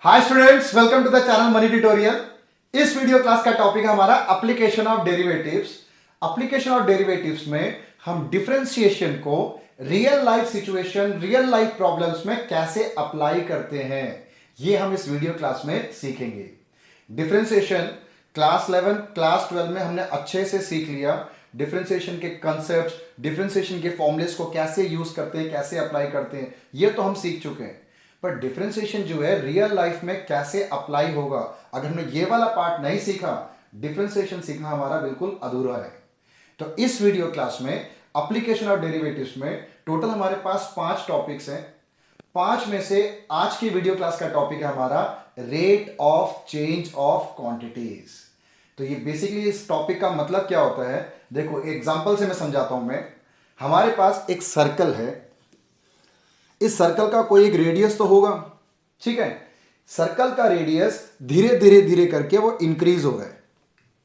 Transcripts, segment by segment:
Hi students, welcome to the channel money tutorial. इस video class का topic है हमारा application of derivatives. Application of derivatives में हम डिफरेंशिएशन को real life situation, real life problems में कैसे अप्लाई करते हैं, ये हम इस वीडियो क्लास में सीखेंगे। डिफरेंशिएशन क्लास 11, क्लास 12 में हमने अच्छे से सीख लिया। डिफरेंशिएशन के कंसेप्ट, डिफरेंशिएशन के फॉर्मुलेस को कैसे यूज करते हैं, कैसे अप्लाई करते हैं, ये तो हम सीख चुके हैं। पर डिफरेंशिएशन जो है रियल लाइफ में कैसे अप्लाई होगा, अगर हमने ये वाला पार्ट नहीं सीखा, डिफरेंशिएशन सीखना हमारा बिल्कुल अधूरा है। तो इस वीडियो क्लास में एप्लीकेशन ऑफ डेरिवेटिव्स में टोटल हमारे पास 5 टॉपिक्स हैं। 5 में से आज की वीडियो क्लास का टॉपिक है हमारा rate of change of quantities. तो ये बेसिकली इस टॉपिक का मतलब क्या होता है, देखो एग्जांपल से मैं समझाता हूं। मैं हमारे पास एक सर्कल है, इस सर्कल का कोई एक रेडियस तो होगा, ठीक है। सर्कल का रेडियस धीरे धीरे धीरे करके वो इंक्रीज हो रहा है,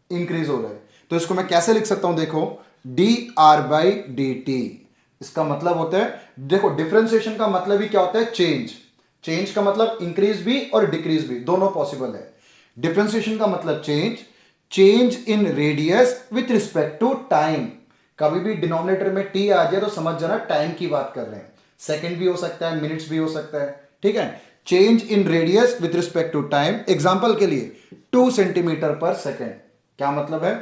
इंक्रीज हो रहा है। तो इसको मैं कैसे लिख सकता हूं, देखो D r by d T. इसका मतलब होता है, देखो डिफरेंशिएशन का मतलब ही क्या होता है, चेंज। चेंज का मतलब इंक्रीज भी और डिक्रीज भी, दोनों पॉसिबल है। डिफरेंशिएशन का मतलब change, change in radius with respect to time. कभी भी डिनोमिनेटर में टी आ जाए तो समझ जाना टाइम की बात कर रहे हैं। सेकंड भी हो सकता है, मिनट्स भी हो सकता है, ठीक है। Change in radius with respect to time. Example के लिए 2 सेंटीमीटर पर सेकेंड, क्या मतलब है,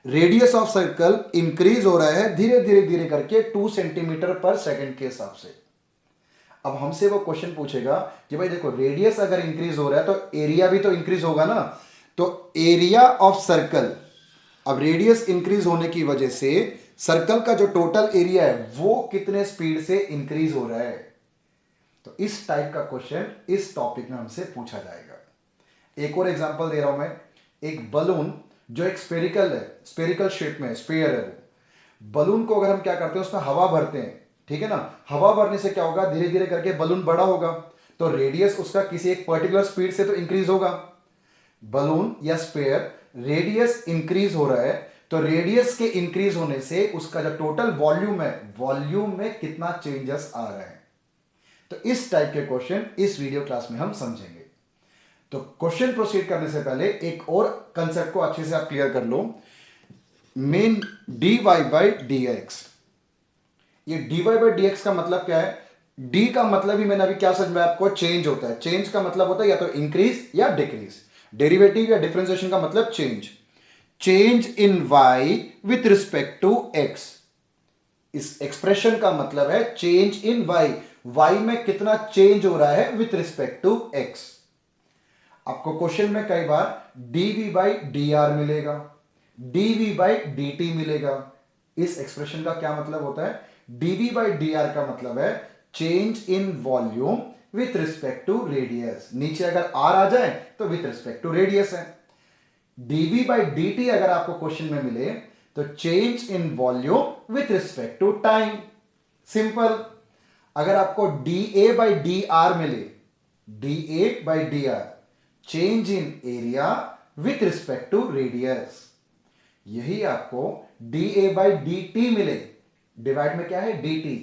रेडियस ऑफ सर्कल इंक्रीज हो रहा है धीरे धीरे धीरे करके 2 सेंटीमीटर पर सेकेंड के हिसाब से। अब हमसे वो क्वेश्चन पूछेगा कि भाई देखो रेडियस अगर इंक्रीज हो रहा है तो एरिया भी तो इंक्रीज होगा ना। तो एरिया ऑफ सर्कल, अब रेडियस इंक्रीज होने की वजह से सर्कल का जो टोटल एरिया है वो कितने स्पीड से इंक्रीज हो रहा है। तो इस टाइप का क्वेश्चन इस टॉपिक में हमसे पूछा जाएगा। एक और एग्जांपल दे रहा हूं मैं। एक बलून जो एक स्फेरिकल है, स्फेरिकल शेप में, स्फीयर है वो बलून को अगर हम क्या करते हैं, उसमें हवा भरते हैं, ठीक है ना। हवा भरने से क्या होगा, धीरे धीरे करके बलून बड़ा होगा, तो रेडियस उसका किसी एक पर्टिकुलर स्पीड से तो इंक्रीज होगा। बलून या स्फीयर रेडियस इंक्रीज हो रहा है, तो रेडियस के इंक्रीज होने से उसका जो टोटल वॉल्यूम है, वॉल्यूम में कितना चेंजेस आ रहा है। तो इस टाइप के क्वेश्चन इस वीडियो क्लास में हम समझेंगे। तो क्वेश्चन प्रोसीड करने से पहले एक और कंसेप्ट को अच्छे से आप क्लियर कर लो। Main d y by d x, ये d y by d x का मतलब क्या है। डी का मतलब ही मैंने अभी क्या समझाया आपको, चेंज होता है। चेंज का मतलब होता है या तो इंक्रीज या डिक्रीज। डेरिवेटिव या डिफरेंशिएशन का मतलब change. Change in y with respect to x। इस एक्सप्रेशन का मतलब है चेंज इन y में कितना चेंज हो रहा है विथ रिस्पेक्ट टू x। आपको क्वेश्चन में कई बार dv बाई डी आर मिलेगा, dv बाई डी टी मिलेगा। इस एक्सप्रेशन का क्या मतलब होता है, dv बाई डी आर का मतलब है change in volume with respect to radius. नीचे अगर r आ जाए तो विथ रिस्पेक्ट टू रेडियस है। dv बाई dt अगर आपको क्वेश्चन में मिले तो change in volume with respect to time, simple. अगर आपको da बाई डी आर मिले, da by d r change in area with respect to radius. यही आपको da बाई डी टी मिले, डिवाइड में क्या है dt,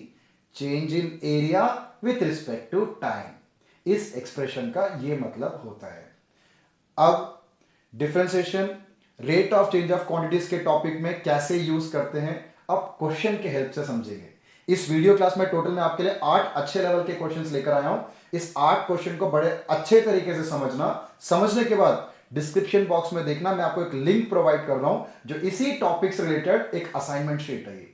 change in area with respect to time. इस एक्सप्रेशन का यह मतलब होता है। अब differentiation, rate of change of quantities के टॉपिक में कैसे यूज करते हैं, अब क्वेश्चन के हेल्प से समझेंगे। इस वीडियो क्लास में टोटल मैं आपके लिए 8 अच्छे लेवल के क्वेश्चंस लेकर आया हूं। इस 8 क्वेश्चन को बड़े अच्छे तरीके से समझना, समझने के बाद डिस्क्रिप्शन बॉक्स में देखना, मैं आपको एक लिंक प्रोवाइड कर रहा हूं जो इसी टॉपिक से रिलेटेड एक असाइनमेंट शीट है।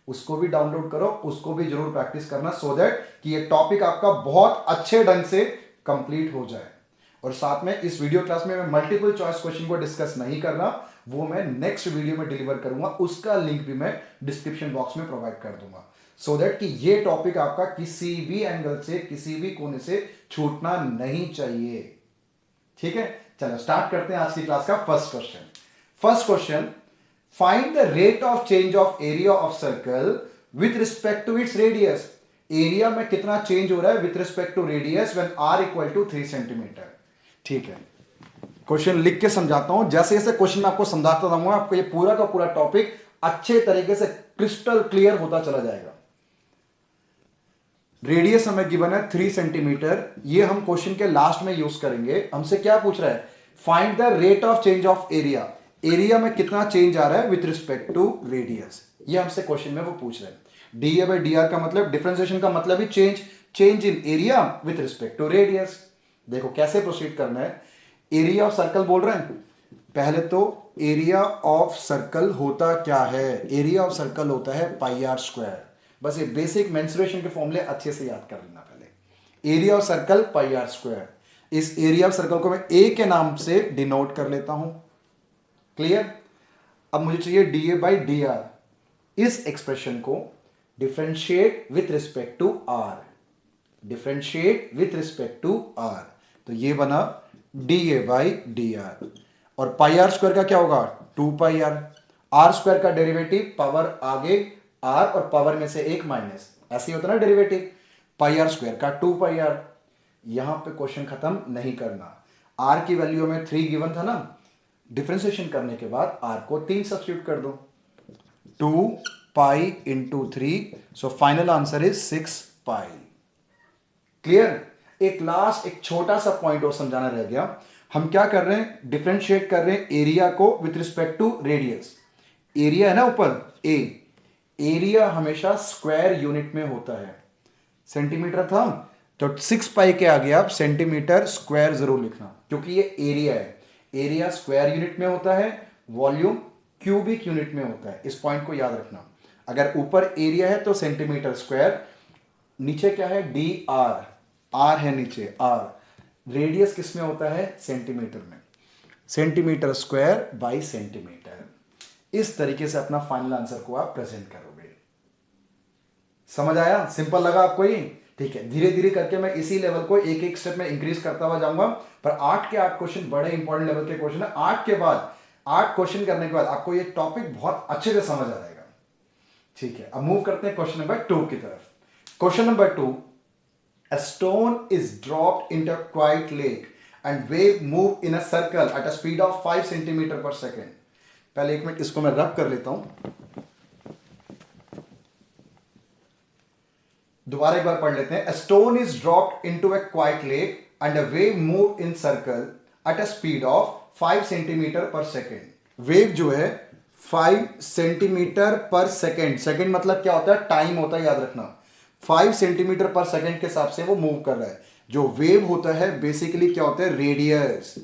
उसको भी डाउनलोड करो, उसको भी जरूर प्रैक्टिस करना, सो दैट कि ये टॉपिक आपका बहुत अच्छे ढंग से कंप्लीट हो जाए। और साथ में इस वीडियो क्लास में मैं मल्टीपल चॉइस क्वेश्चन को डिस्कस नहीं करना, वो मैं नेक्स्ट वीडियो में डिलीवर करूंगा, उसका लिंक भी मैं डिस्क्रिप्शन बॉक्स में प्रोवाइड कर दूंगा, सो दैट कि ये टॉपिक आपका किसी भी एंगल से, किसी भी कोने से छूटना नहीं चाहिए, ठीक है। चलो स्टार्ट करते हैं आज की क्लास का first question. First question, find the rate of change of area of circle with respect to its radius. Area में कितना चेंज हो रहा है with respect to radius when r equal to 3 centimetre. ठीक है, क्वेश्चन लिख के समझाता हूं। जैसे जैसे क्वेश्चन आपको समझाता रहूंगा, आपको ये पूरा का पूरा टॉपिक अच्छे तरीके से क्रिस्टल क्लियर होता चला जाएगा। रेडियस हमें गिवन है 3 सेंटीमीटर, ये हम क्वेश्चन के लास्ट में यूज करेंगे। हमसे क्या पूछ रहा है, find the rate of change of area, area में कितना चेंज आ रहा है विथ रिस्पेक्ट टू रेडियस, ये हमसे क्वेश्चन में वो पूछ रहे हैं। D a by d r का मतलब, डिफरेंशिएशन का मतलब ही change in area with respect to radius. देखो कैसे प्रोसीड करना है, एरिया ऑफ सर्कल बोल रहे हैं, पहले तो एरिया ऑफ सर्कल होता क्या है, एरिया ऑफ सर्कल होता है पाई आर स्क्वायर। बस ये बेसिक मेंसुरेशन के फॉर्मूले अच्छे से याद कर लेना। पहले area of circle pi r square, इस एरिया ऑफ सर्कल को मैं ए के नाम से डिनोट कर लेता हूं। क्लियर। अब मुझे चाहिए d a by d r, इस एक्सप्रेशन को differentiate with respect to r, differentiate with respect to r, तो ये बना d a by d r. और पाई आर स्क्वायर का क्या होगा, 2 पाई आर, आर स्क्वायर का डेरिवेटिव पावर आगे आर और पावर में से एक माइनस, ऐसे ही होता ना डेरिवेटिव, पाई आर स्क्वायर का 2 पाई आर। यहां पे क्वेश्चन खत्म नहीं करना, आर की वैल्यू में 3 गिवन था ना, डिफरेंशिएशन करने के बाद आर को 3 सब्स्टिट्यूट कर दो, 2 pi into 3, so final answer is 6 pi. Clear. एक लास्ट एक छोटा सा पॉइंट और समझाना रह गया, हम क्या कर रहे हैं, डिफरेंशिएट कर रहे हैं एरिया को with respect to radius. Area है ना ऊपर ए, एरिया हमेशा स्क्वायर यूनिट में होता है, सेंटीमीटर था तो 6 पाई के आगे आप सेंटीमीटर स्क्वायर जरूर लिखना, क्योंकि ये एरिया है, एरिया स्क्वायर यूनिट में होता है, वॉल्यूम क्यूबिक यूनिट में होता है, इस पॉइंट को याद रखना। अगर ऊपर एरिया है तो सेंटीमीटर स्क्वायर, नीचे क्या है डी आर, आर है नीचे आर, रेडियस किस में होता है, सेंटीमीटर में, सेंटीमीटर स्क्वायर बाई सेंटीमीटर। इस तरीके से अपना फाइनल आंसर को आप प्रेजेंट करोगे। समझ आया, सिंपल लगा आपको ये, ठीक है। धीरे धीरे करके मैं इसी लेवल को एक एक स्टेप में इंक्रीज करता हुआ जाऊंगा, पर 8 के 8 क्वेश्चन बड़े इंपॉर्टेंट लेवल के क्वेश्चन है। 8 के बाद 8 क्वेश्चन करने के बाद आपको ये टॉपिक बहुत अच्छे से समझ आ जाएगा, ठीक है। अब मूव करते हैं क्वेश्चन नंबर 2 की तरफ। Question number 2, a stone is dropped into a quiet lake and wave move in a circle at a speed of 5 centimeter per second। पहले एक मिनट इसको मैं रब कर लेता हूं, दोबारा एक बार पढ़ लेते हैं। A stone is dropped into a quiet lake and a wave move in circle at a speed of 5 centimeter per second। Wave जो है 5 सेंटीमीटर पर सेकेंड, सेकेंड मतलब क्या होता है, टाइम होता है, याद रखना। 5 सेंटीमीटर पर सेकेंड के हिसाब से वो मूव कर रहा है। जो वेव होता है बेसिकली क्या होता है, रेडियस,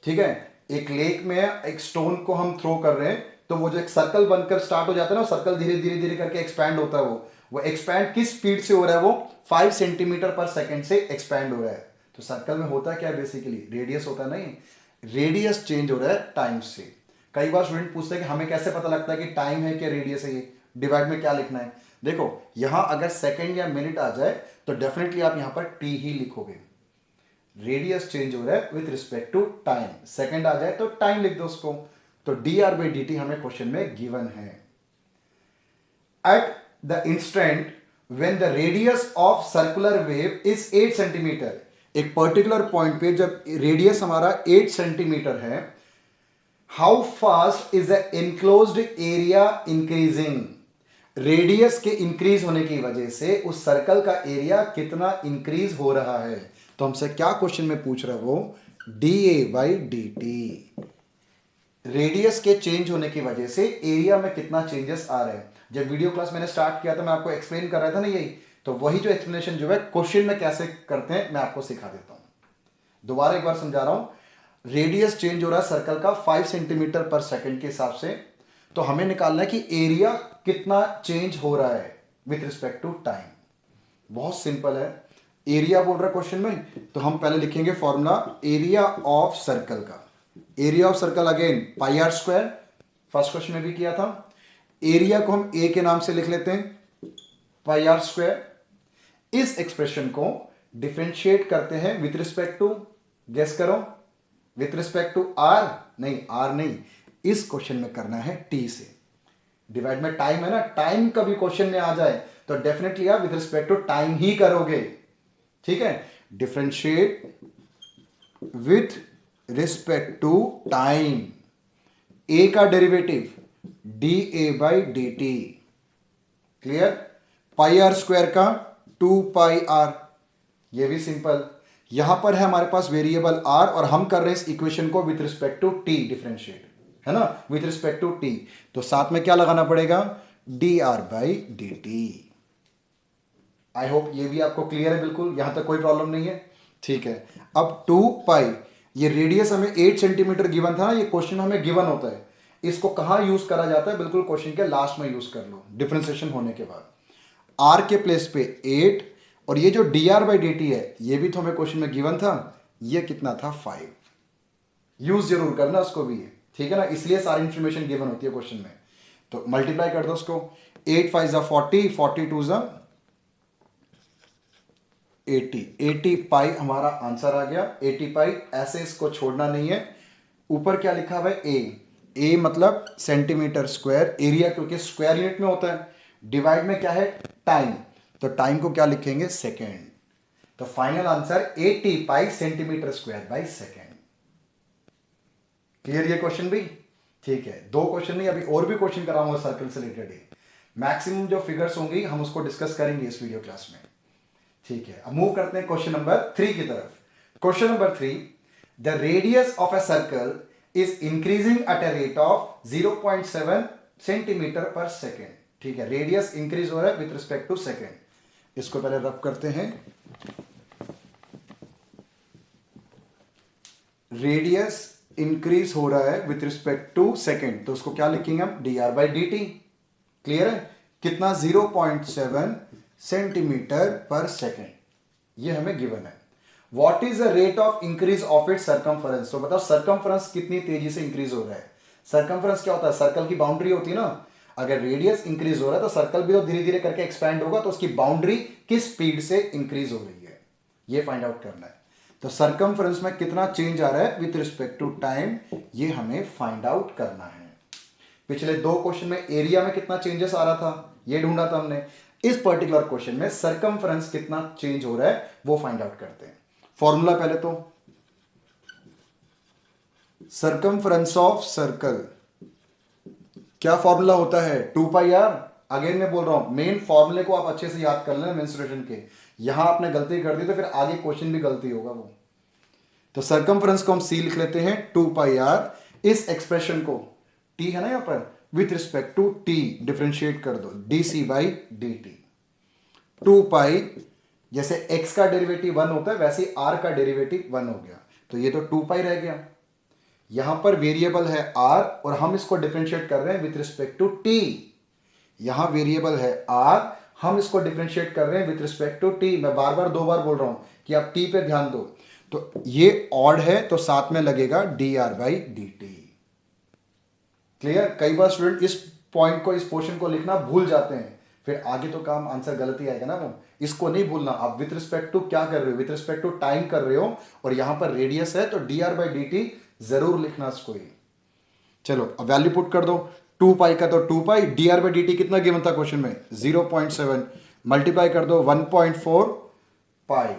ठीक है। एक लेक में एक स्टोन को हम थ्रो कर रहे हैं, तो वो जो एक सर्कल बनकर स्टार्ट हो जाता है ना, सर्कल धीरे धीरे धीरे करके एक्सपैंड होता है, वो एक्सपैंड किस स्पीड से हो रहा है, वो 5 सेंटीमीटर पर सेकेंड से एक्सपैंड हो रहा है। तो सर्कल में होता क्या है, बेसिकली रेडियस होता है, नहीं, रेडियस चेंज हो रहा है टाइम से। कई बार स्टूडेंट पूछते हैं कि हमें कैसे पता लगता है कि टाइम है क्या रेडियस है, ये डिवाइड में क्या लिखना है। देखो यहां अगर सेकंड या मिनट आ जाए तो डेफिनेटली आप यहां पर टी ही लिखोगे, रेडियस चेंज हो रहा है with respect to time, second आ जाए तो टाइम लिख दो उसको। तो d r by d t हमें क्वेश्चन में गिवन है। At the instant when the radius of circular wave is 8 centimetre, एक पर्टिकुलर पॉइंट पे जब रेडियस हमारा 8 सेंटीमीटर है, how fast is the enclosed area increasing, radius के इंक्रीज होने की वजह से उस सर्कल का एरिया कितना इंक्रीज हो रहा है। तो हमसे क्या क्वेश्चन में पूछ रहा है वो, D a by d T, radius के चेंज होने की वजह से एरिया में कितना चेंजेस आ रहे हैं। जब वीडियो क्लास मैंने स्टार्ट किया था मैं आपको एक्सप्लेन कर रहा था ना यही, तो वही जो एक्सप्लेनेशन जो है क्वेश्चन में कैसे करते हैं मैं आपको सिखा देता हूं। दोबारा एक बार समझा रहा हूं, रेडियस चेंज हो रहा है सर्कल का 5 सेंटीमीटर पर सेकेंड के हिसाब से, तो हमें निकालना है कि एरिया कितना चेंज हो रहा है विथ रिस्पेक्ट टू टाइम। बहुत सिंपल है, एरिया बोल रहा है क्वेश्चन में, तो हम पहले लिखेंगे फॉर्मूला एरिया ऑफ सर्कल का, area of circle again pi r square, first question में भी किया था। एरिया को हम ए के नाम से लिख लेते हैं पाई आर स्क्वायर। इस एक्सप्रेशन को डिफरेंशिएट करते हैं विथ रिस्पेक्ट टू, गेस करो, विथ रिस्पेक्ट टू आर, नहीं आर नहीं, इस क्वेश्चन में करना है टी से। डिवाइड में टाइम है ना, टाइम कभी क्वेश्चन में आ जाए तो डेफिनेटली आप विथ रिस्पेक्ट टू टाइम ही करोगे, ठीक है। Differentiate with respect to time, a का derivative d a by d t, clear. Pi r square का 2 पाई आर, ये भी सिंपल। यहां पर है हमारे पास वेरिएबल आर और हम कर रहे हैं इस इक्वेशन को with respect to t differentiate, है ना, विथ रिस्पेक्ट टू टी। तो साथ में क्या लगाना पड़ेगा, D r by d T. I hope ये भी आपको क्लियर है, बिल्कुल यहां तक कोई प्रॉब्लम नहीं है। ठीक है, अब 2 पाई, ये रेडियस हमें 8 सेंटीमीटर गिवन था, ये क्वेश्चन हमें गिवन होता है, इसको कहां यूज करा जाता है, बिल्कुल क्वेश्चन के लास्ट में यूज कर लो डिफरेंशिएशन होने के बाद। आर के प्लेस पे 8 और ये जो D r by d T है ये भी तो हमें क्वेश्चन में गिवन था, ये कितना था 5। यूज जरूर करना उसको भी, ठीक है ना, इसलिए सारी इंफॉर्मेशन गिवन होती है क्वेश्चन में। तो मल्टीप्लाई कर दो उसको, 8 5 जा 40, 42 जा 80, 80 पाई हमारा आंसर आ गया। 80 पाई, ऐसे इसको छोड़ना नहीं है। ऊपर क्या लिखा हुआ है, ए मतलब सेंटीमीटर स्क्वायर, एरिया क्योंकि स्क्वायर यूनिट में होता है, डिवाइड में क्या है टाइम, तो टाइम को क्या लिखेंगे सेकेंड। तो final answer 80 pi centimetre square by second. Clear ये क्वेश्चन भी, ठीक है। 2 क्वेश्चन नहीं, अभी और भी क्वेश्चन कराऊंगा सर्कल से रिलेटेड ही। मैक्सिमम जो फिगर्स होंगी हम उसको डिस्कस करेंगे इस वीडियो क्लास में, ठीक है। अब मूव करते हैं क्वेश्चन नंबर 3 की तरफ। Question number 3, the radius of a circle is increasing at a rate of 0.7 centimetre per second. ठीक है, रेडियस इंक्रीज हो रहा है विथ रिस्पेक्ट टू सेकेंड। इसको पहले रब करते हैं। रेडियस इंक्रीज हो रहा है विथ रिस्पेक्ट टू सेकेंड, तो उसको क्या लिखेंगे हम, D r by d t. Clear है, कितना 0.7 सेंटीमीटर पर सेकेंड, ये हमें गिवन है। What is the rate of increase of it circumference, तो बताओ सर्कमफरेंस कितनी तेजी से इंक्रीज हो रहा है। सर्कमफरेंस क्या होता है, सर्कल की बाउंड्री होती है ना, अगर रेडियस इंक्रीज हो रहा है तो सर्कल भी तो धीरे धीरे करके एक्सपैंड होगा, तो उसकी बाउंड्री किस स्पीड से इंक्रीज हो रही है, ये फाइंड आउट करना है। तो सर्कमफरेंस में कितना चेंज आ रहा है विथ रिस्पेक्ट टू टाइम, ये हमें फाइंड आउट करना है। पिछले 2 क्वेश्चन में एरिया में कितना चेंजेस आ रहा था, ये ढूंढा था हमने। इस पर्टिकुलर क्वेश्चन में सर्कमफरेंस कितना चेंज हो रहा है वो फाइंड आउट करते हैं। फॉर्मूला पहले तो, सर्कमफरेंस ऑफ सर्कल क्या फॉर्मूला होता है, 2 पाई आर। अगेन मैं बोल रहा हूं, मेन फॉर्मूले को आप अच्छे से याद कर लेना मेंसुरेशन के। यहां आपने गलती कर दी तो फिर आगे क्वेश्चन भी गलती होगा वो। तो सर्कमफरेंस को हम सी लिख लेते हैं 2 पाई आर। इस एक्सप्रेशन को, टी है ना यहां पर, with respect to t differentiate कर दो, d c by d t. 2 pi, जैसे x का डेरिवेटिव 1 होता है वैसे ही r का डेरिवेटिव 1 हो गया, तो ये तो 2 पाई रह गया। यहां पर वेरिएबल है r और हम इसको डिफरेंशिएट कर रहे हैं विथ रिस्पेक्ट टू t। यहां वेरिएबल है r, हम इसको डिफरेंशिएट कर रहे हैं विथ रिस्पेक्ट टू t। मैं बार बार 2 बार बोल रहा हूं कि आप t पे ध्यान दो। तो ये ऑड है तो साथ में लगेगा D r by d t. Clear, कई बार स्टूडेंट इस पॉइंट को, इस पोर्शन को लिखना भूल जाते हैं, फिर आगे तो काम आंसर गलत ही आएगा ना वो। इसको नहीं भूलना, आप विथ रिस्पेक्ट टू क्या कर रहे हो, विथ रिस्पेक्ट टू टाइम कर रहे हो, और यहां पर रेडियस है तो d r by d T जरूर लिखना इसको ही। चलो अब वैल्यू पुट कर दो, 2 पाई का तो 2 pi, d r by d t कितना गिवन था क्वेश्चन में 0.7, मल्टीप्लाई कर दो 1.4 पाई।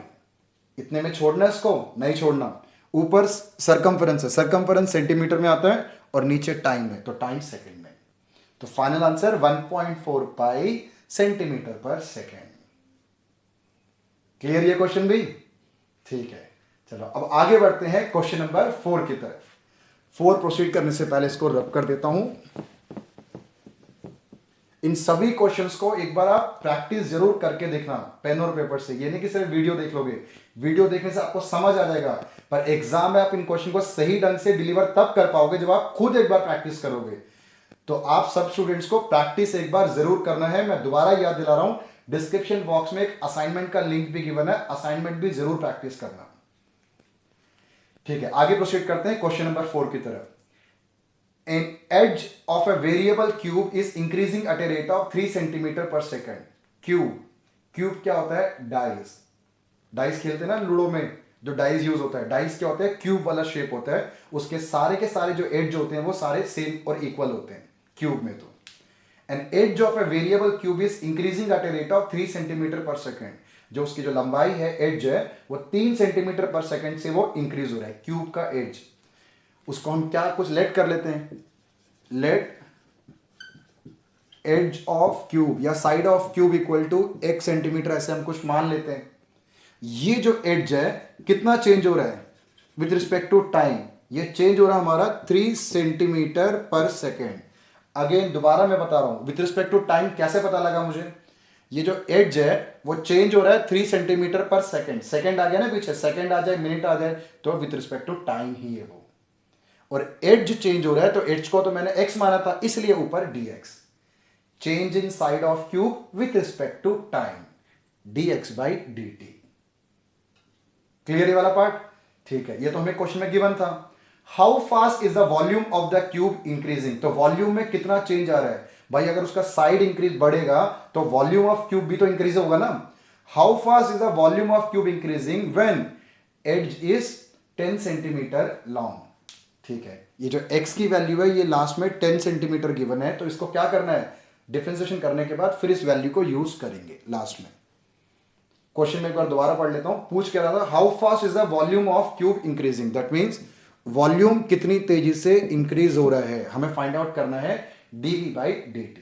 इतने में छोड़ना है इसको, नहीं छोड़ना। ऊपर सर्कमफरेंस है, सर्कमफरेंस सेंटीमीटर में आता है और नीचे टाइम है, तो टाइम सेकंड में। तो फाइनल आंसर 1.4 पाई सेंटीमीटर पर सेकेंड। क्लियर ये क्वेश्चन भी, ठीक है। चलो अब आगे बढ़ते हैं क्वेश्चन नंबर 4 की तरफ। 4 प्रोसीड करने से पहले इसको रब कर देता हूं। इन सभी क्वेश्चंस को एक बार आप प्रैक्टिस जरूर करके देखना पेन और पेपर से, ये नहीं कि सिर्फ वीडियो देख लोगे, वीडियो देखने से आपको समझ आ जाएगा, पर एग्जाम में आप इन क्वेश्चन को सही ढंग से डिलीवर तब कर पाओगे जब आप खुद एक बार प्रैक्टिस करोगे। तो आप सब स्टूडेंट्स को प्रैक्टिस एक बार जरूर करना है। मैं दोबारा याद दिला रहा हूं, डिस्क्रिप्शन बॉक्स में एक असाइनमेंट का लिंक भी गिवन है, असाइनमेंट भी जरूर प्रैक्टिस करना, ठीक है। आगे प्रोसीड करते हैं क्वेश्चन नंबर 4 की तरफ। An edge of a variable cube is increasing at a rate of 3 centimeter per second. Cube क्या होता है, डाइस। डाइस खेलते हैं ना लूडो में, जो डाइस यूज होता है, डाइस क्या होता है, क्यूब वाला शेप होता है, उसके सारे के सारे जो एज होते हैं वो सारे सेम और इक्वल होते हैं क्यूब में। तो an edge of a variable cube is increasing at a rate of 3 centimetre per second. जो उसकी जो लंबाई है, एज है, वो 3 सेंटीमीटर पर सेकेंड से वो इंक्रीज हो रहा है, क्यूब का एज। उसको हम क्या कुछ लेट कर लेते हैं, लेट एज ऑफ क्यूब या side of cube equal to x centimetre, ऐसे हम कुछ मान लेते हैं। ये जो एज है कितना चेंज हो रहा है विथ रिस्पेक्ट टू टाइम, ये चेंज हो रहा है हमारा 3 सेंटीमीटर पर सेकेंड। अगेन दोबारा मैं बता रहा हूं विथ रिस्पेक्ट टू टाइम कैसे पता लगा मुझे, ये जो एज है वो चेंज हो रहा है 3 सेंटीमीटर पर सेकेंड। सेकेंड आ गया ना पीछे, सेकेंड आ जाए मिनट आ जाए तो विथ रिस्पेक्ट टू टाइम ही है वो। और एज चेंज हो रहा है तो एज को तो मैंने x माना था इसलिए ऊपर dx। Change in side of cube with respect to time dx by dt। Clear ये वाला पार्ट? ठीक है, ये तो हमें क्वेश्चन में गिवन था। How fast is the volume of the cube increasing, तो वॉल्यूम में कितना चेंज आ रहा है भाई, अगर उसका साइड इंक्रीज बढ़ेगा तो वॉल्यूम ऑफ क्यूब भी तो इंक्रीज होगा ना। How fast is the volume of cube increasing when edge is 10 centimetre long. ठीक है, ये जो x की वैल्यू है ये लास्ट में 10 सेंटीमीटर गिवन है, तो इसको क्या करना है, डिफरेंशिएशन करने के बाद फिर इस वैल्यू को यूज करेंगे लास्ट में। क्वेश्चन में एक बार दोबारा पढ़ लेता हूं, पूछ क्या रहा था, how fast is the volume of cube increasing, that means volume कितनी तेजी से इंक्रीज हो रहा है, हमें फाइंड आउट करना है dv बाई dt।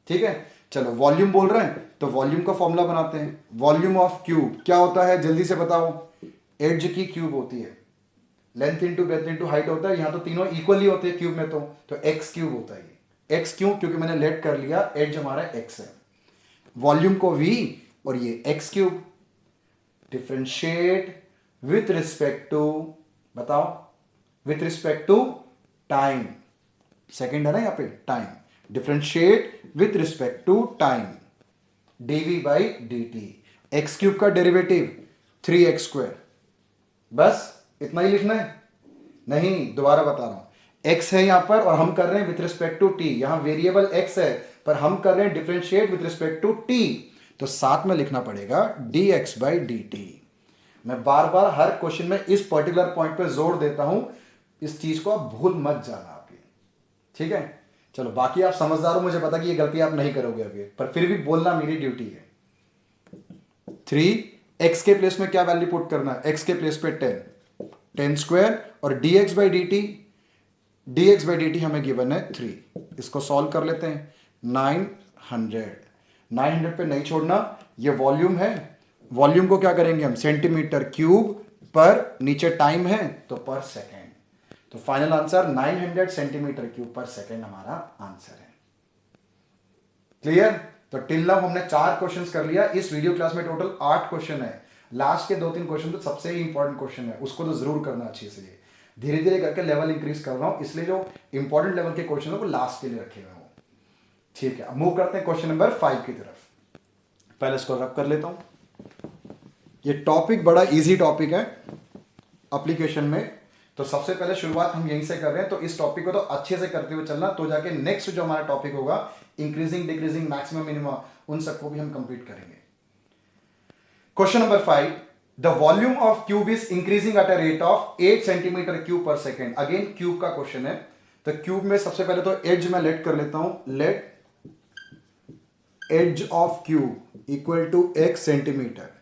ठीक है, चलो वॉल्यूम बोल रहे हैं तो वॉल्यूम का फॉर्मूला बनाते हैं। वॉल्यूम ऑफ क्यूब क्या होता है जल्दी से बताओ, एज की क्यूब होती है, length into breadth into height होता है, यहां तो तीनों इक्वली होते हैं क्यूब में, तो एक्स क्यूब होता है ये। एक्स क्यों, क्योंकि मैंने लेट कर लिया एज हमारा एक्स है, वॉल्यूम को v और ये x cube. Differentiate with respect to, बताओ with respect to time, second है ना यहां पे time, differentiate with respect to time dv by dt। X cube का डेरिवेटिव 3x स्क्वायर, बस इतना ही लिखना है? नहीं, दोबारा बता रहा हूं, x है यहां पर और हम कर रहे हैं विथ रिस्पेक्ट टू t, यहां वेरिएबल x है पर हम कर रहे हैं differentiate with respect to t, तो साथ में लिखना पड़ेगा dx बाई dt। मैं बार बार हर क्वेश्चन में इस पर्टिकुलर पॉइंट पे जोर देता हूं, इस चीज को आप भूल मत जाना आपकी। ठीक है, चलो बाकी आप समझदार हो, मुझे पता कि ये गलती आप नहीं करोगे अभी, पर फिर भी बोलना मेरी ड्यूटी है। 3x के प्लेस में क्या वैल्यू पुट करना है, x के प्लेस पे 10 स्क्वायर और dx बाई dt हमें गिवन है 3। इसको सॉल्व कर लेते हैं, 900 पे नहीं छोड़ना, ये वॉल्यूम है, वॉल्यूम को क्या करेंगे हम सेंटीमीटर क्यूब पर, नीचे टाइम है तो पर सेकेंड, तो final answer 900 centimetre cube per second हमारा आंसर है। क्लियर? तो टिल नाउ हमने 4 क्वेश्चंस कर लिया, इस वीडियो क्लास में टोटल 8 क्वेश्चन है। लास्ट के 2-3 क्वेश्चन तो सबसे ही इंपॉर्टेंट क्वेश्चन है, उसको तो जरूर करना अच्छे से। धीरे धीरे करके लेवल इंक्रीज कर रहा हूं, इसलिए जो इंपॉर्टेंट लेवल के क्वेश्चन है वो लास्ट के लिए रखे हुए हो। ठीक है, अब मूव करते हैं क्वेश्चन नंबर 5 की तरफ। पहले इसको रब कर लेता हूं। ये टॉपिक बड़ा इजी टॉपिक है एप्लीकेशन में, तो सबसे पहले शुरुआत हम यहीं से कर रहे हैं, तो इस टॉपिक को तो अच्छे से करते हुए चलना, तो जाके नेक्स्ट जो हमारा टॉपिक होगा इंक्रीजिंग डिक्रीजिंग मैक्सिमम मिनिमम, उन सबको भी हम कंप्लीट करेंगे। Question number 5, the volume of cube is increasing at a rate of 8 centimetre cube per second. Again cube का क्वेश्चन है, तो क्यूब में सबसे पहले तो एज में लेट कर लेता हूं, let edge of cube equal to x centimetre.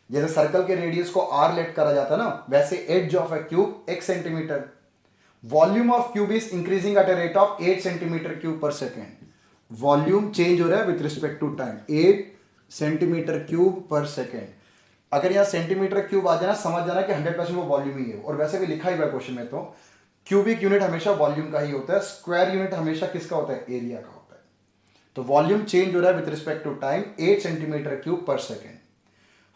जैसे सर्कल के रेडियस को r लेट करा जाता है ना, वैसे edge of a cube x centimetre. Volume of cube is increasing at a rate of 8 centimetre cube per second. Volume change हो रहा है with respect to time, 8 centimetre cube per second. अगर यहां सेंटीमीटर क्यूब आ जाना, समझ जाना कि 100% वो वॉल्यूम ही है, और वैसे भी लिखा ही हुआ क्वेश्चन में, तो क्यूबिक यूनिट हमेशा वॉल्यूम का ही होता है, स्क्वायर यूनिट हमेशा किसका होता है, एरिया का होता है। तो वॉल्यूम चेंज हो रहा है with respect to time 8 centimetre cube per second.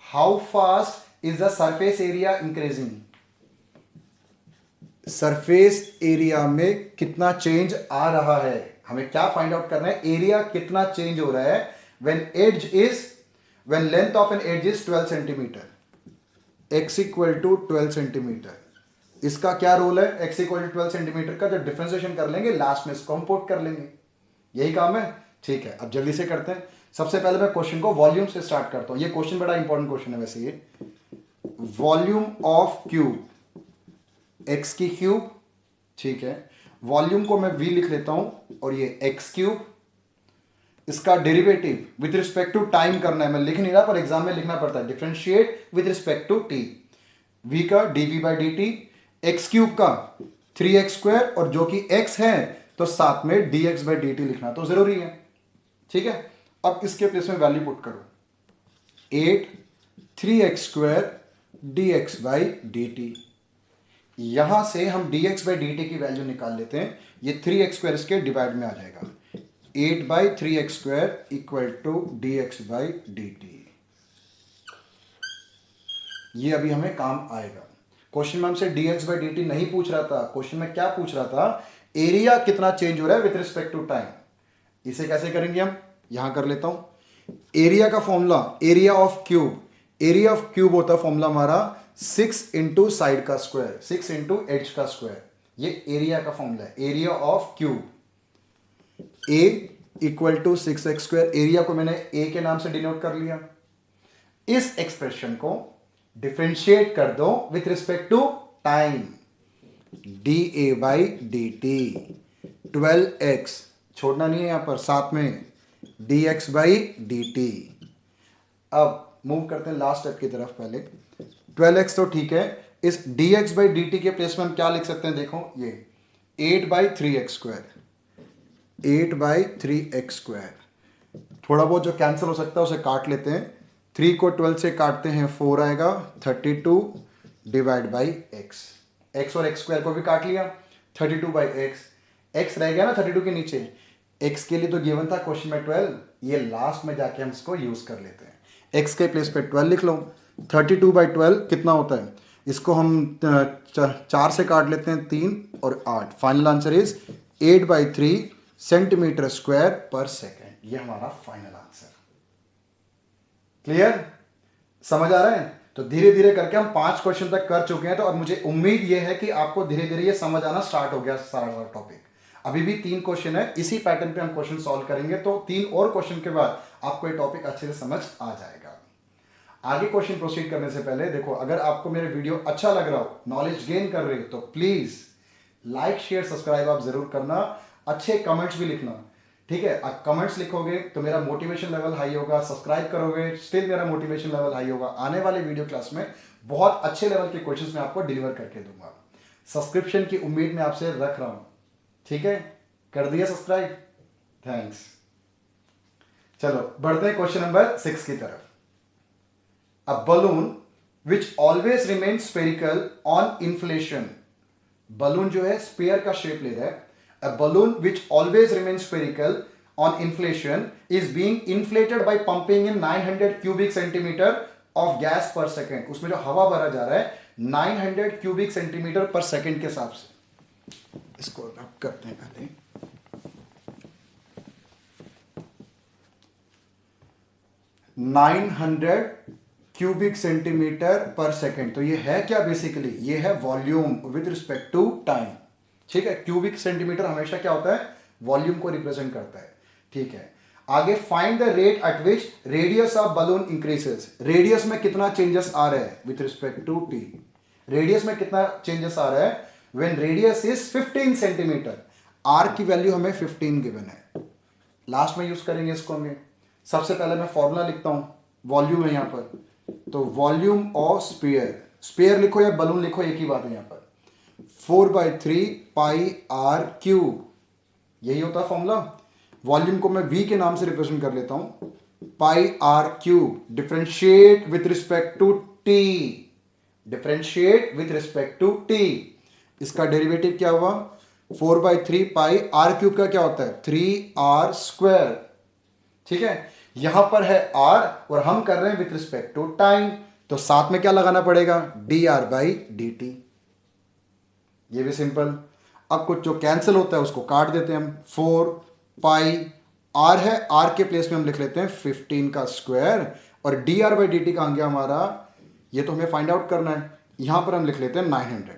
How fast is the surface area increasing, surface area में कितना चेंज आ रहा है, हमें क्या फाइंड आउट करना है, एरिया कितना चेंज हो रहा है when length of an edge is 12 centimetre, x equal to 12 centimetre. इसका क्या रोल है, x इक्वल टू 12 सेंटीमीटर का, जब डिफरेंशिएशन कर लेंगे लास्ट में इसको हम पुट कर लेंगे, यही काम है। ठीक है, अब जल्दी से करते हैं। सबसे पहले मैं क्वेश्चन को वॉल्यूम से स्टार्ट करता हूं, ये क्वेश्चन बड़ा इंपॉर्टेंट क्वेश्चन है वैसे। ये वॉल्यूम ऑफ क्यूब, x की क्यूब, ठीक है, वॉल्यूम को मैं v लिख लेता हूं और ये x क्यूब, इसका derivative with respect to time करना है, मैं लिख नहीं रहा पर एग्जाम में लिखना पड़ता है, differentiate with respect to t, v का dv by dt, x cube का 3x स्क्वायर और जो कि x है तो साथ में dx बाई dt लिखना तो जरूरी है। ठीक है, अब इसके प्लेस में वैल्यू पुट करो 8 3x² dx/dt। यहां से हम dx/dt की वैल्यू निकाल लेते हैं। ये 3x² इसके डिवाइड में आ जाएगा, 8/3x² = dx/dt। ये अभी हमें काम आएगा। क्वेश्चन में हमसे dx/dt नहीं पूछ रहा था, क्वेश्चन में क्या पूछ रहा था, एरिया कितना चेंज हो रहा है विथ रिस्पेक्ट टू टाइम। इसे कैसे करेंगे हम, यहां कर लेता हूं। एरिया का फॉर्मूला, एरिया ऑफ क्यूब होता है फॉर्मूला हमारा 6 इंटू साइड का स्क्वायर, 6 इंटू एज का स्क्वायर। ये एरिया का फॉर्मूला है, area of cube. A equal to 6x²। Area को मैंने ए के नाम से डिनोट कर लिया। इस एक्सप्रेशन को डिफरेंशिएट कर दो with respect to time, dA/dt 12x, छोड़ना नहीं है यहां पर, साथ में dx/dt। अब मूव करते हैं लास्ट स्टेप की तरफ। पहले 12x तो ठीक है, इस dx/dt के प्लेस में हम क्या लिख सकते हैं, देखो ये 8/3x², 8/3x²। थोड़ा बहुत जो कैंसिल हो सकता है उसे काट लेते हैं। 3 को 12 से काटते हैं 4 आएगा, 32 /x। x और x² को भी काट लिया, 32/x। x रह गया ना 32 के नीचे, x के लिए तो गिवन था क्वेश्चन में 12, ये लास्ट में जाके हम इसको यूज कर लेते हैं। x के प्लेस पे 12 लिख लो। 32/12 कितना होता है, इसको हम 4 से काट लेते हैं, 3 और 8। Final answer is 8/3 cm²/सेकेंड। ये हमारा फाइनल आंसर। क्लियर, समझ आ रहा है। तो धीरे धीरे करके हम 5 क्वेश्चन तक कर चुके हैं। तो अब मुझे उम्मीद ये है कि आपको धीरे धीरे ये समझ आना स्टार्ट हो गया सारा टॉपिक। अभी भी 3 क्वेश्चन है, इसी पैटर्न पे हम क्वेश्चन सॉल्व करेंगे। तो 3 और क्वेश्चन के बाद आपको ये टॉपिक अच्छे से समझ आ जाएगा। आगे क्वेश्चन प्रोसीड करने से पहले देखो, अगर आपको मेरे वीडियो अच्छा लग रहा हो, नॉलेज गेन कर रहे हो, तो प्लीज लाइक शेयर सब्सक्राइब आप जरूर करना, अच्छे कमेंट्स भी लिखना। ठीक है, आप कमेंट्स लिखोगे तो मेरा मोटिवेशन लेवल हाई होगा, सब्सक्राइब करोगे स्टिल मेरा मोटिवेशन लेवल हाई होगा। आने वाले वीडियो क्लास में बहुत अच्छे लेवल के क्वेश्चंस मैं आपको डिलीवर करके दूंगा। सब्सक्रिप्शन की उम्मीद मैं आपसे रख रहा हूं। ठीक है, कर दिया सब्सक्राइब, थैंक्स। चलो बढ़ते हैं क्वेश्चन नंबर 6 की तरफ। A balloon which always remain spherical on inflation. Balloon जो है स्फीयर का शेप ले रहा है। A balloon which always remains spherical on inflation is being inflated by pumping in 900 cubic centimeter of gas per second। उसमें जो हवा भरा जा रहा है 900 cubic centimeter per second के हिसाब से। इसको रब करते हैं पहले। 900 क्यूबिक सेंटीमीटर पर सेकेंड। तो ये है क्या, बेसिकली ये है volume with respect to time. ठीक है, क्यूबिक सेंटीमीटर हमेशा क्या होता है, वॉल्यूम को रिप्रेजेंट करता है। ठीक है, आगे find the rate at which radius of balloon increases. Radius में कितना चेंजेस आ रहा है with respect to t. Radius में कितना चेंजेस आ रहा है when radius is 15 centimetre. R की वैल्यू हमें 15 गिवन है, लास्ट में यूज करेंगे इसको हमें। सबसे पहले मैं फॉर्मूला लिखता हूं, वॉल्यूम है यहां पर, तो वॉल्यूम ऑफ स्फीयर, स्फीयर लिखो या बलून लिखो एक ही बात है यहां पर, 4/3 πr³। यही होता है फॉर्मूला। वॉल्यूम को मैं v के नाम से रिप्रेजेंट कर लेता हूं, πr³। Differentiate with respect to t, differentiate with respect to t। इसका डेरिवेटिव क्या हुआ, 4/3 πr³ का क्या होता है 3r²। ठीक है, यहां पर है r और हम कर रहे हैं विथ रिस्पेक्ट टू टाइम, तो साथ में क्या लगाना पड़ेगा dr/dt। ये भी सिंपल। अब कुछ जो कैंसिल होता है उसको काट देते हैं हम। 4 पाई r है, r के प्लेस में हम लिख लेते हैं 15 का स्क्वायर, और dr/dt का आ गया हमारा, ये तो हमें फाइंड आउट करना है, यहां पर हम लिख लेते हैं 900।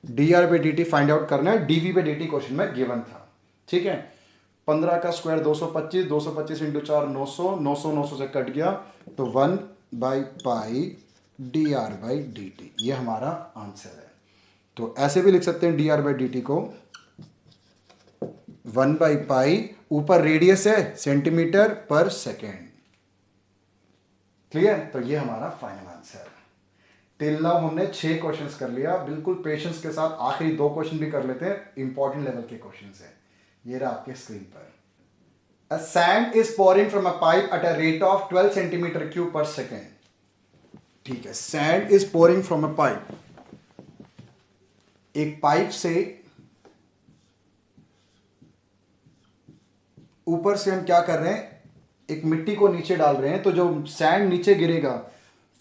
dr/dt फाइंड आउट करना है, dv/dt क्वेश्चन में गिवन था। ठीक है, 15 का स्क्वायर 225, 225 इंटू 4 900, 900 900 से कट गया तो 1/π dr/dt। ये हमारा आंसर है। तो ऐसे भी लिख सकते हैं dr/dt को 1/π, ऊपर रेडियस है सेंटीमीटर पर सेकेंड। क्लियर, तो ये हमारा फाइनल आंसर। टिल नाउ हमने 6 क्वेश्चंस कर लिया। बिल्कुल पेशेंस के साथ आखिरी 2 क्वेश्चन भी कर लेते हैं, इंपॉर्टेंट लेवल के क्वेश्चन है। ये रहा आपके स्क्रीन पर। A sand is pouring from a pipe at a rate of 12 centimetre cube per second. ठीक है, sand is pouring from a pipe. एक पाइप से ऊपर से हम क्या कर रहे हैं, एक मिट्टी को नीचे डाल रहे हैं. तो जो सैंड नीचे गिरेगा,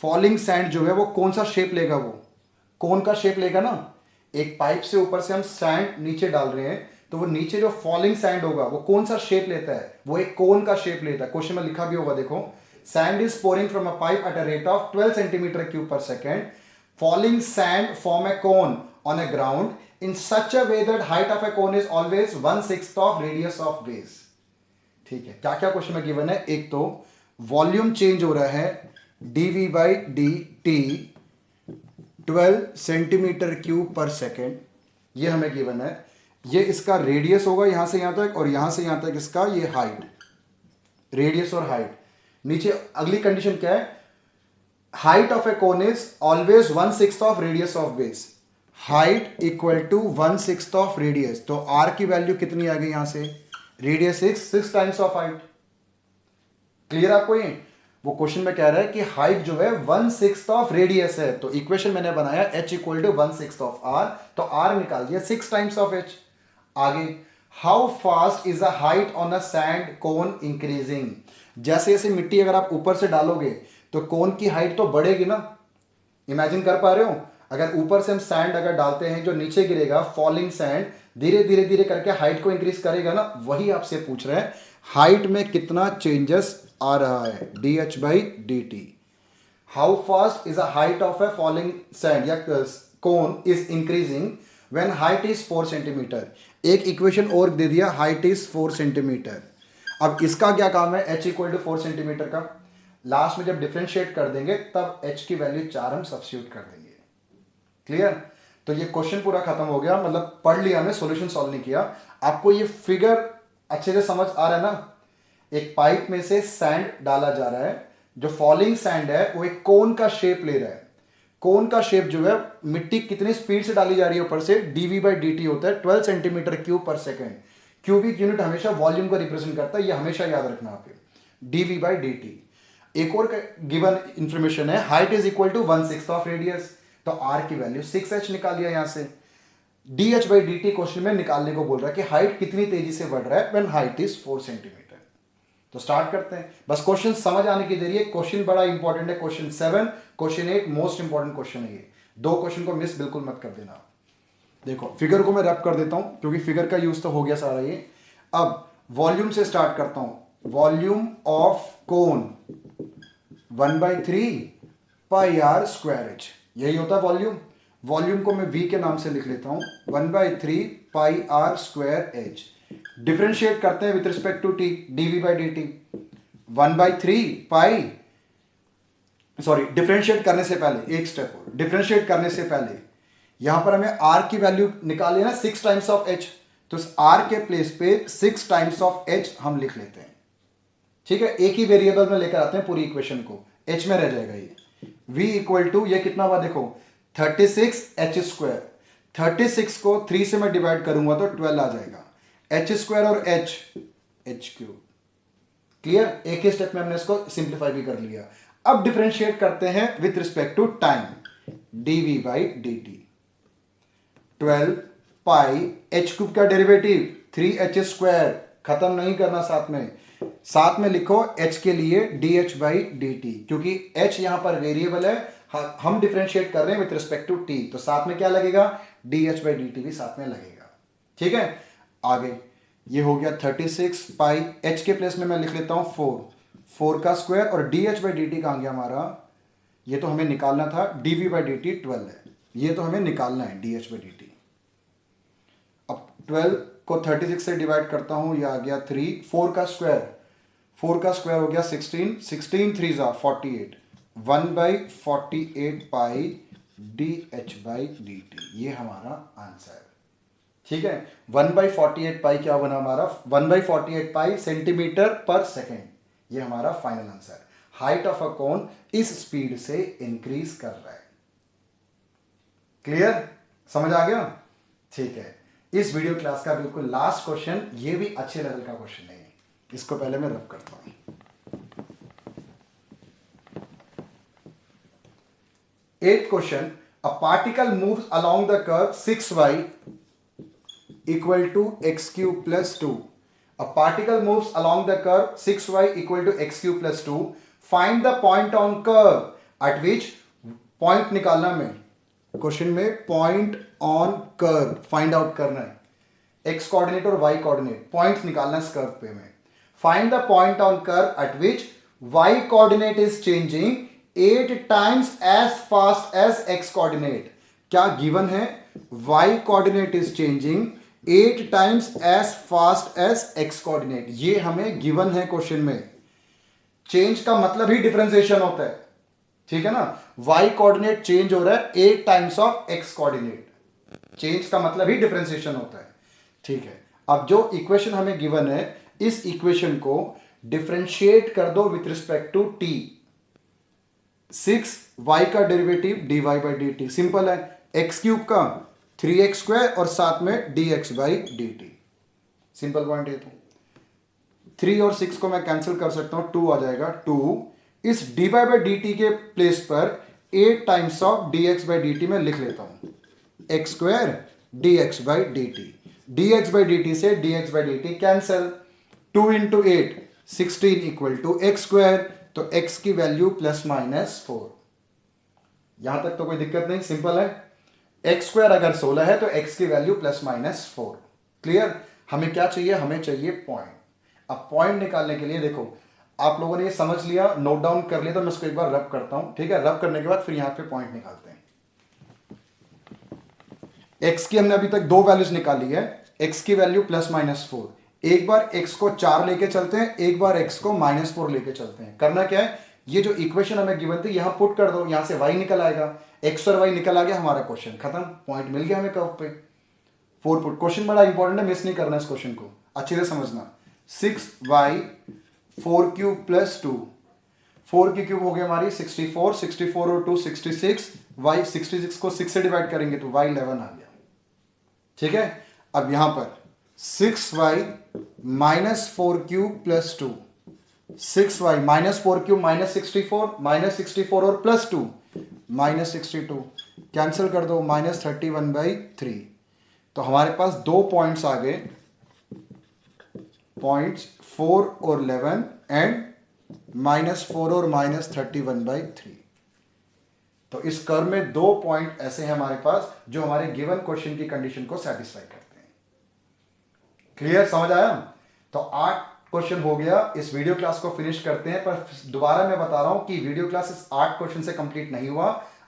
फॉलिंग सैंड जो है वो कौन सा शेप लेगा, वो कोन का शेप लेगा ना. एक पाइप से ऊपर से हम सैंड नीचे डाल रहे हैं, तो वो नीचे जो फॉलिंग सैंड होगा वो कौन सा शेप लेता है, वो एक कोन का शेप लेता है. क्वेश्चन में लिखा भी होगा, देखो. Sand is pouring from a pipe at a rate of 12 centimetre cube per second. Falling sand form a cone on a ground in such a way that height of a cone is always 1/6 of radius of base. ठीक है, क्या क्या question में given है. एक तो volume change हो रहा है dv by d t 12 centimetre cube per second, ये हमें गिवन है. ये इसका रेडियस होगा यहां से यहां तक, और यहां से यहां तक इसका ये हाइट, रेडियस और हाइट. नीचे अगली कंडीशन क्या है, height of a cone is always 1/6 of radius of base. Height equal to 1/6 of radius. तो आर की वैल्यू कितनी आ गई यहां से, radius 6 times of height. Clear आपको ये. वो क्वेश्चन में कह रहा है कि हाइट जो है 1/6 ऑफ रेडियस है, तो इक्वेशन मैंने बनाया h equal to 1/6 of r, तो r निकाल दिया 6 टाइम्स ऑफ h. आगे, how fast is the height on a sand cone increasing. जैसे जैसे मिट्टी अगर आप ऊपर से डालोगे तो कोन की हाइट तो बढ़ेगी ना. इमेजिन कर पा रहे हो, अगर ऊपर से हम सैंड अगर डालते हैं, जो नीचे गिरेगा फॉलिंग सैंड धीरे धीरे धीरे करके हाइट को इंक्रीज करेगा ना. वही आपसे पूछ रहे हैं, हाइट में कितना चेंजेस आ रहा है, d h by d t. How fast is a height of a falling sand या cone is increasing when height is 4 centimetre. एक इक्वेशन और दे दिया, हाइट इज 4 सेंटीमीटर. अब इसका क्या काम है, h इक्वल टू 4 सेंटीमीटर का. लास्ट में जब डिफरेंशिएट कर देंगे तब h की वैल्यू 4 हम सब्स्टिट्यूट कर देंगे. क्लियर. तो ये क्वेश्चन पूरा खत्म हो गया, मतलब पढ़ लिया, हमने सॉल्यूशन सॉल्व नहीं किया. आपको ये फिगर अच्छे से समझ आ रहा है ना. एक पाइप में से सैंड डाला जा रहा है, जो फॉलिंग सैंड है वो एक कोन का शेप ले रहा है. कोन का शेप जो है, मिट्टी कितनी स्पीड से डाली जा रही है ऊपर से, डीवी बाई डी टी होता है 12 centimetre cube per second. Cubic unit हमेशा वॉल्यूम को रिप्रेजेंट करता है, ये हमेशा याद रखना आपके, डीवी बाई डी टी. एक और गिवन इंफॉर्मेशन है, height is equal to 1/6 of radius. तो आर की वैल्यू 6h निकाल लिया यहां से. D h by d t question में निकालने को बोल रहा है कि हाइट कितनी तेजी से बढ़ रहा है व्हेन हाइट इज 4 सेंटीमीटर. तो स्टार्ट करते हैं, बस क्वेश्चन समझ आने की देरी है. क्वेश्चन बड़ा इंपॉर्टेंट है. Question 7, question 8 most important question है. ये दो क्वेश्चन को मिस बिल्कुल मत कर देना. देखो फिगर को मैं रैप कर देता हूं, क्योंकि फिगर का यूज तो हो गया सारा ये. अब वॉल्यूम से स्टार्ट करता हूं. Volume of cone 1/3 pi r square h, यही होता है वॉल्यूम. वॉल्यूम को मैं वी के नाम से लिख लेता हूं, 1/3 pi r square h. Differentiate करते हैं with respect to t, d v by d t. 1/3 pi, sorry differentiate करने से पहले एक स्टेप और, डिफरेंशिएट करने से पहले यहां पर हमें आर की वैल्यू निकाली ना 6 टाइम्स ऑफ एच. तो इस आर के प्लेस पे 6 टाइम्स ऑफ एच हम लिख लेते हैं. ठीक है, एक ही वेरिएबल में लेकर आते हैं पूरी इक्वेशन को, एच में रह जाएगा ये. v इक्वल टू, ये कितना हुआ देखो, 36 एच स्क्वायर. 36 को 3 से मैं डिवाइड करूंगा तो 12 आ जाएगा. एच स्क्वायर और एच क्यूब. क्लियर. एक ही स्टेप में हमने इसको सिंप्लीफाई भी कर लिया. अब डिफरेंशिएट करते हैं with respect to time, d v by d t. 12 pi h cube का डेरिवेटिव 3h स्क्वायर, खत्म नहीं करना, साथ में लिखो h के लिए d h by d t, क्योंकि h यहां पर वेरिएबल है, हम डिफरेंशिएट कर रहे हैं विथ रिस्पेक्ट टू t, तो साथ में क्या लगेगा, D h by d T भी साथ में लगेगा. ठीक है. आगे ये हो गया 36 पाई, h के प्लेस में मैं लिख लेता हूं 4 का स्क्वायर, और D h by d T कहां गया हमारा, ये तो हमें निकालना था, डीवी बाई डी टी 12 है, ये तो हमें निकालना है d h by d T. अब 12 को 36 से डिवाइड करता हूं, ये आ गया 3. 4 का स्क्वायर हो गया 16, 16 3 जा 48, 1/48 pi d h by d t, ये हमारा आंसर है. ठीक है. 1/48 पाई क्या बना हमारा, 1/48 पाई सेंटीमीटर पर सेकेंड, ये हमारा final answer. Height of a cone इस स्पीड से इंक्रीज कर रहा है. क्लियर, समझ आ गया. ठीक है. इस वीडियो क्लास का बिल्कुल लास्ट क्वेश्चन, ये भी अच्छे लेवल का क्वेश्चन है. इसको पहले मैं रब करता हूं। At question, a particle moves along the curve 6y equal to x cube plus 2. A particle moves along the curve 6y equal to x cube plus 2. Find the point on curve at which point निकालना में question में point on curve find out करना है। x coordinate और y coordinate points निकालना है इस curve पे में। Find the point on curve at which y coordinate is changing 8 times as fast as x coordinate. क्या गिवन है? y coordinate is changing 8 times as fast as x coordinate. ये हमें given है क्वेश्चन में। Change का मतलब ही differentiation होता है, ठीक है ना। y कोऑर्डिनेट चेंज हो रहा है 8 times of x coordinate. Change का मतलब ही डिफरेंशिएशन होता है, ठीक है। अब जो इक्वेशन हमें गिवन है, इस इक्वेशन को डिफरेंशिएट कर दो with respect to t। 6y का derivative dy by dt simple है। x क्यूब का 3x स्क्वायर और साथ में dx by dt। Simple point है। तो 3 और 6 को मैं कैंसिल कर सकता हूं, 2 आ जाएगा। 2 इस dy बाई dt के प्लेस पर 8 times of dx by dt में लिख लेता हूं। x square dx by dt, dx by dt से dx by dt cancel. 2 into 8 16 equal to x square, तो x की वैल्यू प्लस माइनस 4। यहां तक तो कोई दिक्कत नहीं, सिंपल है। x स्क्वायर अगर 16 है तो x की वैल्यू प्लस माइनस 4। क्लियर? हमें क्या चाहिए? हमें चाहिए पॉइंट। अब पॉइंट निकालने के लिए देखो, आप लोगों ने ये समझ लिया, नोट डाउन कर लिया, तो मैं इसको एक बार रब करता हूं, ठीक है। रब करने के बाद फिर यहां पे पॉइंट निकालते हैं। x की हमने अभी तक 2 वैल्यूज निकाली है। x की वैल्यू प्लस माइनस 4। एक बार x को 4 लेके चलते हैं, एक बार x को माइनस 4 लेके चलते हैं। करना क्या है, ये जो इक्वेशन हमें गिवन थी यहां पुट कर दो, यहां से y निकल आएगा। x और y निकल आ गया, हमारा क्वेश्चन खत्म। पॉइंट मिल गया हमें कर्व पे। 4 पुट। क्वेश्चन बड़ा इंपॉर्टेंट है, मिस नहीं करना इस क्वेश्चन को, अच्छे से समझना। 6y 4 क्यूब प्लस 2, 4 की क्यूब हो गई हमारी 64, 64 और 2 66, y 66 को 6 से डिवाइड करेंगे तो y 11 आ गया, ठीक है। अब यहां पर 6y minus 4 cube plus 2, 6y minus 4 cube minus 64, minus 64 और प्लस 2 माइनस 62, कैंसिल कर दो, माइनस 31 बाई 3। तो हमारे पास दो पॉइंट्स आ गए, पॉइंट्स 4 और 11 एंड माइनस 4 और माइनस 31 बाई 3। तो इस कर्व में दो पॉइंट ऐसे हैं हमारे पास जो हमारे गिवन क्वेश्चन की कंडीशन को सेटिस्फाई करते हैं। क्लियर? समझ आया? तो 8 क्वेश्चन हो गया। इस वीडियो क्लास को फिनिश करते हैं, पर दोबारा मैं बता रहा हूं कि वीडियो क्लास इस 8 क्वेश्चन से कंप्लीट नहीं हुआ।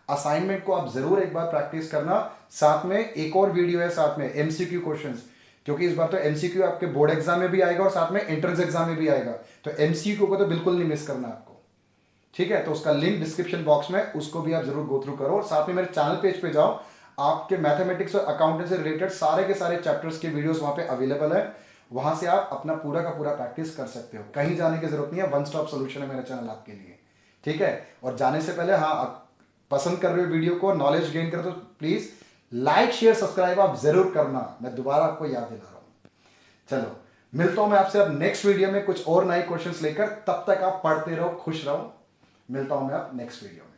असाइनमेंट को आप जरूर एक बार प्रैक्टिस करना। साथ में एक और वीडियो है, साथ में एमसीक्यू क्वेश्चंस, क्योंकि इस बार तो एमसीक्यू आपके बोर्ड एग्जाम में भी आएगा और साथ में एंट्रेंस एग्जाम में भी आएगा। तो एमसीक्यू को तो बिल्कुल नहीं मिस करना आपको, ठीक है। तो उसका लिंक डिस्क्रिप्शन बॉक्स में, उसको भी आप जरूर गो थ्रू करो। और साथ में मेरे चैनल पेज पे जाओ, आपके मैथमेटिक्स और अकाउंटेंट से रिलेटेड सारे के सारे चैप्टर्स के वीडियोस वहां पे अवेलेबल है। वहां से आप अपना पूरा का पूरा प्रैक्टिस कर सकते हो। कहीं जाने की जरूरत नहीं है, वन स्टॉप सोल्यूशन है मेरा चैनल आपके लिए, ठीक है। और जाने से पहले, हाँ, आप पसंद कर रहे हो वीडियो को, नॉलेज गेन करो, तो प्लीज लाइक शेयर सब्सक्राइब आप जरूर करना। मैं दोबारा आपको याद दिला रहा हूं। चलो, मिलता हूं मैं आपसे अब नेक्स्ट वीडियो में कुछ और नए क्वेश्चंस लेकर। तब तक आप पढ़ते रहो, खुश रहो। मिलता हूं मैं आप नेक्स्ट वीडियो में।